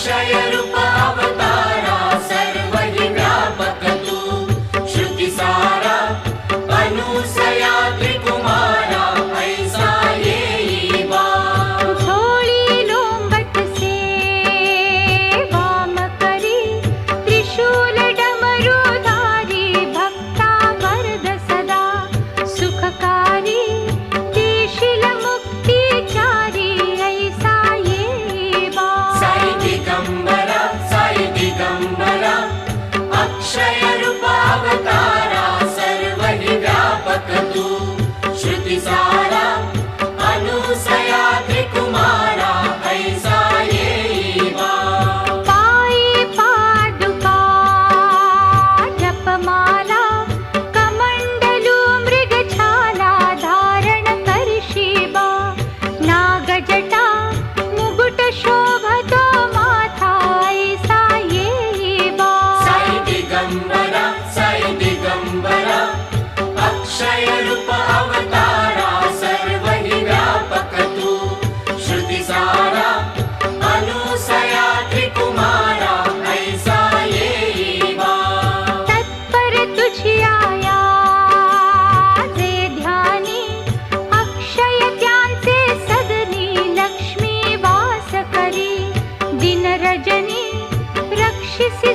अक्षय रूप अवतारा सर्व हि व्यापक तू श्रुति सारा अनुसया त्रिकुमारा ऐसा येई बा झोली लोंबट से वाम करी त्रिशूल डमरुधारी भक्ता वरद सदा सुखकारी देशील मुक्तिचारी ऐसा येई बा साई दिगंबरा अक्षय रूप अवतारा सर्व हि व्यापक तू श्रुति सारा अनुसया त्रिकुमारा ऐसा येई बा पायी पादुका जपमाला कमंडलू मृगछाला धारण करशी बा नागजटा मुकुट शोभतो माथा ऐसा येई बा साई दिगंबरा अक्षय रूप अवतारा सर्व हि व्यापक तू श्रुति सारा अनुसया त्रिकुमारा ऐसा येई बा तत्पर तुझी आया जे ध्यानी अक्षय त्यांचे सदनी लक्ष्मी वास करी दिन रजनी रक्षिसी